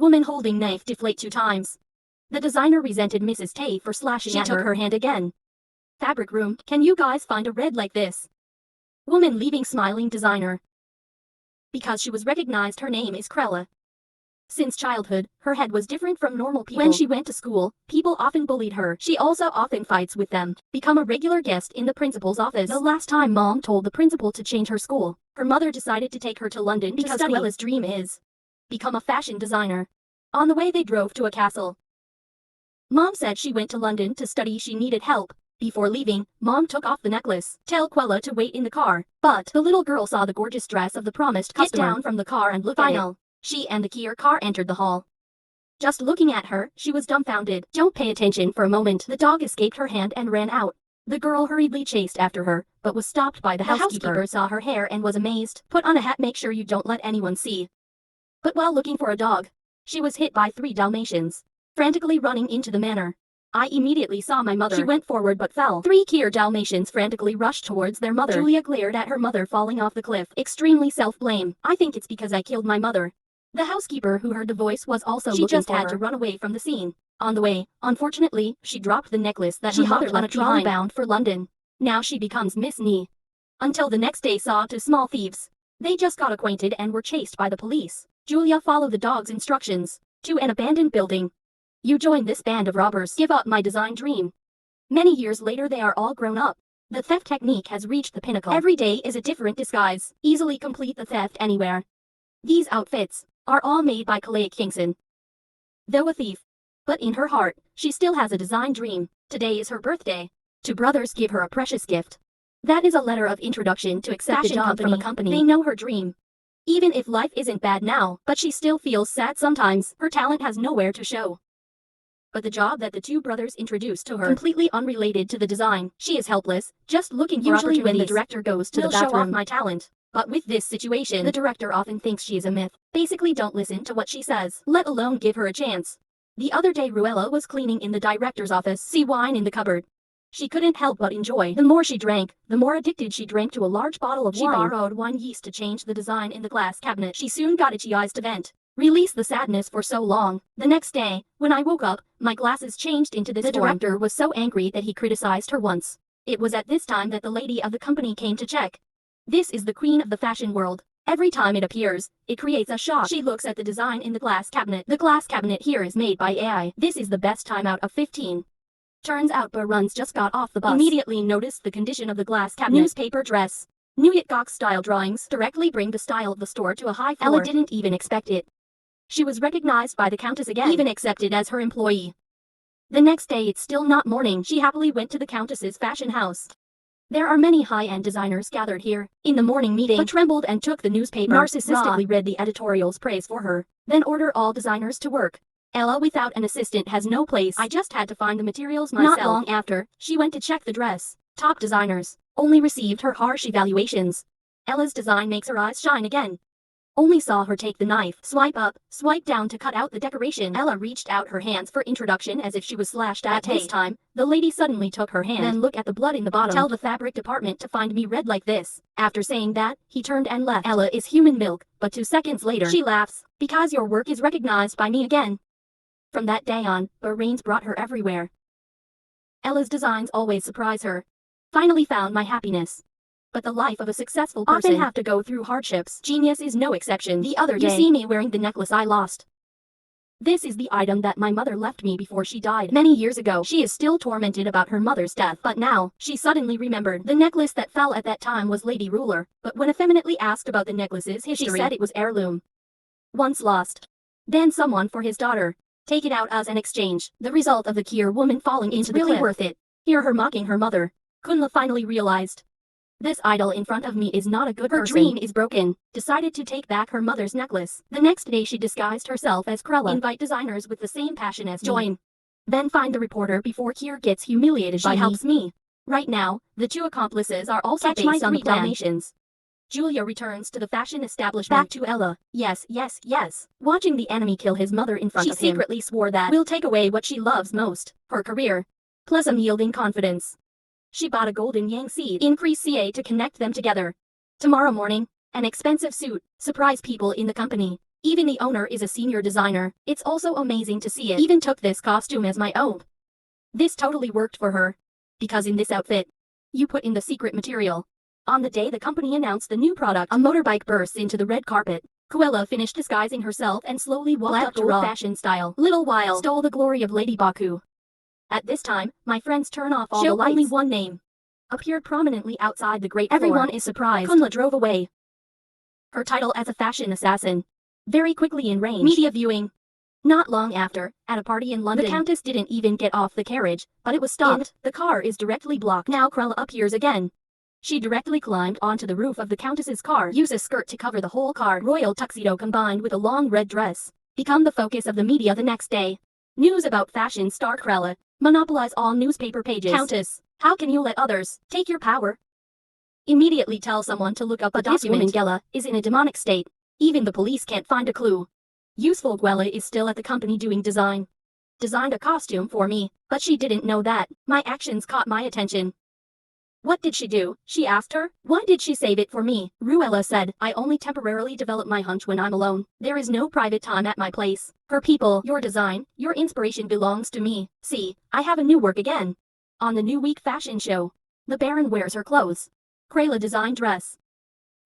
Woman holding knife deflate 2 times. The designer resented Mrs. Tay for slashing at her. She took her hand again. Fabric room, can you guys find a red like this? Woman leaving smiling designer. Because she was recognized her name is Krella. Since childhood, her head was different from normal people. When she went to school, people often bullied her. She also often fights with them. Become a regular guest in the principal's office. The last time mom told the principal to change her school, her mother decided to take her to London because Krella's dream is become a fashion designer. On the way they drove to a castle. Mom said she went to London to study, she needed help. Before leaving, mom took off the necklace. Tell Krella to wait in the car. But the little girl saw the gorgeous dress of the promised customer. Get down from the car and look at it. She and the Kier car entered the hall. Just looking at her, she was dumbfounded. Don't pay attention for a moment. The dog escaped her hand and ran out. The girl hurriedly chased after her, but was stopped by the housekeeper. Saw her hair and was amazed. Put on a hat, make sure you don't let anyone see. But while looking for a dog, she was hit by 3 Dalmatians, frantically running into the manor. I immediately saw my mother. She went forward but fell. 3 Kier Dalmatians frantically rushed towards their mother. Julia glared at her mother falling off the cliff. Extremely self-blame. I think it's because I killed my mother. The housekeeper who heard the voice was also looking for her. She just had to run away from the scene. On the way, unfortunately, she dropped the necklace that her mother left on a trolley bound for London. Now she becomes Miss Nee. Until the next day saw 2 small thieves. They just got acquainted and were chased by the police. Julia followed the dog's instructions to an abandoned building. You join this band of robbers. Give up my design dream. Many years later they are all grown up. The theft technique has reached the pinnacle. Every day is a different disguise. Easily complete the theft anywhere. These outfits are all made by Kalea Kingson. Though a thief, but in her heart, she still has a design dream. Today is her birthday. 2 brothers give her a precious gift. That is a letter of introduction to accept a job from a company. They know her dream. Even if life isn't bad now, but she still feels sad sometimes. Her talent has nowhere to show. But the job that the 2 brothers introduced to her, completely unrelated to the design. She is helpless, just looking for opportunities. Usually when the director goes to the bathroom, show off my talent. But with this situation, the director often thinks she is a myth. Basically don't listen to what she says, let alone give her a chance. The other day Ruella was cleaning in the director's office. See wine in the cupboard. She couldn't help but enjoy. The more she drank, the more addicted she drank to a large bottle of wine. She borrowed wine yeast to change the design in the glass cabinet. She soon got itchy eyes to vent. Release the sadness for so long. The next day, when I woke up, my glasses changed into this form. The director was so angry that he criticized her once. It was at this time that the lady of the company came to check. This is the queen of the fashion world. Every time it appears, it creates a shock. She looks at the design in the glass cabinet. The glass cabinet here is made by AI. This is the best time out of 15. Turns out Baruns just got off the bus. Immediately noticed the condition of the glass cabinet. Newspaper dress. New Yitgok style drawings directly bring the style of the store to a high floor. Ella didn't even expect it. She was recognized by the countess again, even accepted as her employee. The next day it's still not morning. She happily went to the countess's fashion house. There are many high-end designers gathered here. In the morning meeting, but trembled and took the newspaper. Narcissistically read the editorial's praise for her. Then order all designers to work. Ella without an assistant has no place. I just had to find the materials myself. Not long after, she went to check the dress. Top designers only received her harsh evaluations. Ella's design makes her eyes shine again. Only saw her take the knife, swipe up, swipe down to cut out the decoration. Ella reached out her hands for introduction as if she was slashed at this time. The lady suddenly took her hand. Then look at the blood in the bottom. Tell the fabric department to find me red like this. After saying that, he turned and left. Ella is human milk, but 2 seconds later, she laughs. Because your work is recognized by me again. From that day on, Bahrain's brought her everywhere. Ella's designs always surprise her. Finally found my happiness. But the life of a successful person often have to go through hardships. Genius is no exception. The other day, you see me wearing the necklace I lost. This is the item that my mother left me before she died. Many years ago, she is still tormented about her mother's death. But now, she suddenly remembered. The necklace that fell at that time was Lady Ruler. But when effeminately asked about the necklace's history, she said it was heirloom. Once lost. Then someone for his daughter. Take it out as an exchange. The result of the Kier woman falling into the cliff. It's really worth it. Hear her mocking her mother. Kunla finally realized. This idol in front of me is not a good person. Her dream is broken. Decided to take back her mother's necklace. The next day she disguised herself as Krella. Invite designers with the same passion as join. Then find the reporter before Kier gets humiliated by helps me. Right now, the 2 accomplices are also based on the Dalmatians. Julia returns to the fashion establishment. Back to Ella. Yes, yes, yes. Watching the enemy kill his mother in front of him. She secretly swore that will take away what she loves most, her career. Plus unyielding confidence. She bought a golden yang seed, increase CA to connect them together. Tomorrow morning, an expensive suit, surprise people in the company. Even the owner is a senior designer. It's also amazing to see it. Even took this costume as my own. This totally worked for her. Because in this outfit, you put in the secret material. On the day the company announced the new product, a motorbike bursts into the red carpet. Cruella finished disguising herself and slowly walked up to old-fashioned style. Little while stole the glory of Lady Baku. At this time, my friends turn off all the lights. Only one name appeared prominently outside the great floor. Everyone is surprised. Kunla drove away. Her title as a fashion assassin. Very quickly in range. Media viewing. Not long after, at a party in London, the Countess didn't even get off the carriage, but it was stopped. The car is directly blocked. Now Cruella appears again. She directly climbed onto the roof of the Countess's car, used a skirt to cover the whole car. Royal tuxedo combined with a long red dress. Become the focus of the media the next day. News about fashion star Cruella. Monopolize all newspaper pages. Countess, how can you let others take your power? Immediately tell someone to look up a document. This woman Gela is in a demonic state. Even the police can't find a clue. Useful Gwella is still at the company doing design. Designed a costume for me, but she didn't know that. My actions caught my attention. What did she do? She asked her. Why did she save it for me? Ruella said, I only temporarily develop my hunch when I'm alone. There is no private time at my place. Her people, your design, your inspiration belongs to me. See, I have a new work again. On the new week fashion show, the Baron wears her clothes. Cruella design dress.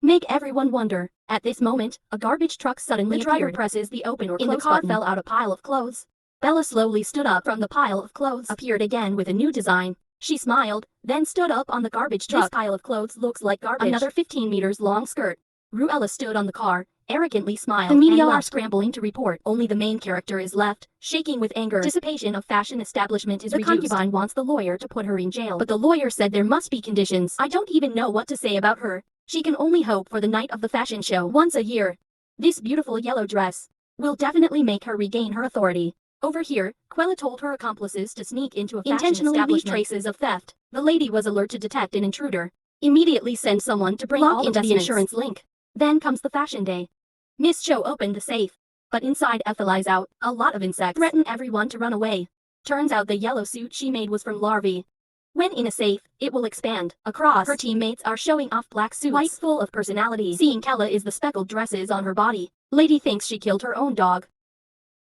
Make everyone wonder. At this moment, a garbage truck suddenly appeared. The driver presses the open or close button. In the car fell out a pile of clothes. Bella slowly stood up from the pile of clothes. Appeared again with a new design. She smiled, then stood up on the garbage truck. This pile of clothes looks like garbage. Another 15 meters long skirt. Ruella stood on the car, arrogantly smiled. The media are scrambling to report. Only the main character is left, shaking with anger. Dissipation of fashion establishment is reduced. The concubine wants the lawyer to put her in jail. But the lawyer said there must be conditions. I don't even know what to say about her. She can only hope for the night of the fashion show once a year. This beautiful yellow dress will definitely make her regain her authority. Over here, Cruella told her accomplices to sneak into a fashion establishment. Leave traces of theft. The lady was alert to detect an intruder. Immediately send someone to bring all into the insurance link. Then comes the fashion day. Miss Cho opened the safe. But inside flies out a lot of insects. Threaten everyone to run away. Turns out the yellow suit she made was from larvae. When in a safe, it will expand across. Her teammates are showing off black suits, white full of personality. Seeing Kella is the speckled dresses on her body. Lady thinks she killed her own dog.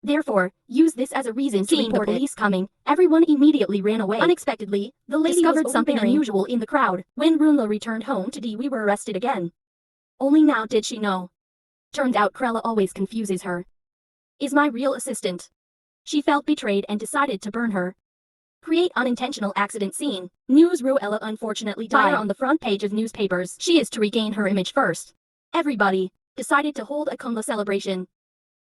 Therefore, use this as a reason to report the police coming. Everyone immediately ran away. Unexpectedly, the lady discovered something unusual in the crowd. When Runla returned home today, we were arrested again. Only now did she know. Turned out Cruella always confuses her. Is my real assistant. She felt betrayed and decided to burn her. Create unintentional accident scene. News Ruella unfortunately died on the front page of newspapers. She is to regain her image first. Everybody decided to hold a Kunla celebration.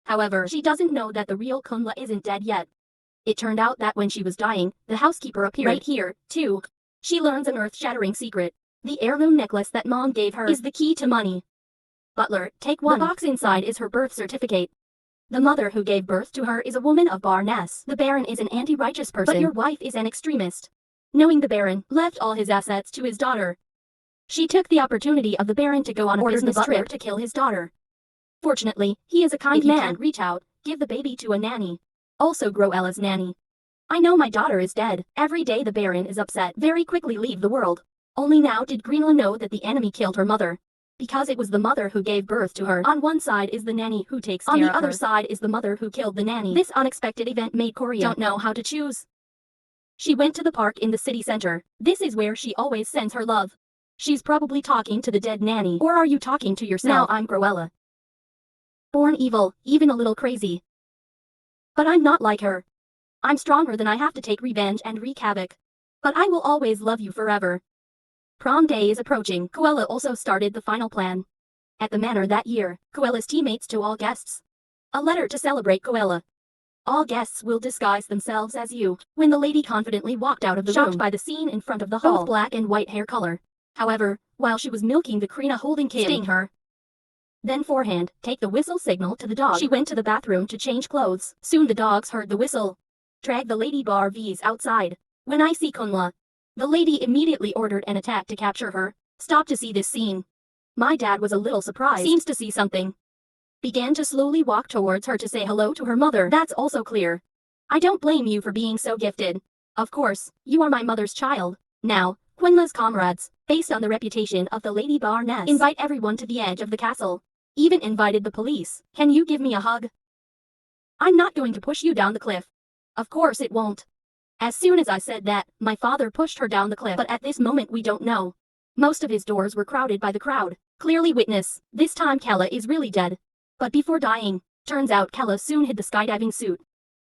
However, she doesn't know that the real Kunla isn't dead yet. It turned out that when she was dying, the housekeeper appeared right here, too. She learns an earth-shattering secret. The heirloom necklace that mom gave her is the key to money. Butler, take one. The box inside is her birth certificate. The mother who gave birth to her is a woman of Barness. The Baron is an anti-righteous person, but your wife is an extremist. Knowing the Baron left all his assets to his daughter. She took the opportunity of the Baron to go on a business trip to kill his daughter. Fortunately, he is a kind man. If you can't reach out, give the baby to a nanny. Also Groella's nanny. I know my daughter is dead. Every day the Baron is upset. Very quickly leave the world. Only now did Greenla know that the enemy killed her mother. Because it was the mother who gave birth to her. On one side is the nanny who takes care of her. On the other side is the mother who killed the nanny. This unexpected event made Korea don't know how to choose. She went to the park in the city center. This is where she always sends her love. She's probably talking to the dead nanny. Or are you talking to yourself? Now I'm Groella. Born evil, even a little crazy. But I'm not like her. I'm stronger than I have to take revenge and wreak havoc. But I will always love you forever. Prom day is approaching. Cruella also started the final plan. At the manor that year, Cruella's teammates to all guests. A letter to celebrate Cruella. All guests will disguise themselves as you. When the lady confidently walked out of the room, shocked by the scene in front of the hall, both black and white hair color. However, while she was milking the Krina holding Kim, sting her. Then forehand, take the whistle signal to the dog. She went to the bathroom to change clothes. Soon the dogs heard the whistle. Drag the lady bar V's outside. When I see Kunla. The lady immediately ordered an attack to capture her. Stop to see this scene. My dad was a little surprised. Seems to see something. Began to slowly walk towards her to say hello to her mother. That's also clear. I don't blame you for being so gifted. Of course, you are my mother's child. Now, Kunla's comrades, based on the reputation of the Lady Barness, invite everyone to the edge of the castle. Even invited the police. Can you give me a hug? I'm not going to push you down the cliff. Of course it won't. As soon as I said that, my father pushed her down the cliff, but at this moment we don't know. Most of his doors were crowded by the crowd. Clearly witness, this time Kella is really dead. But before dying, turns out Kella soon hid the skydiving suit.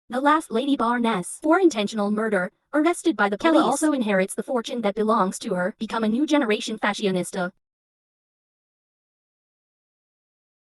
The last Lady Barnes, for intentional murder, arrested by the police. Kella also inherits the fortune that belongs to her, become a new generation fashionista.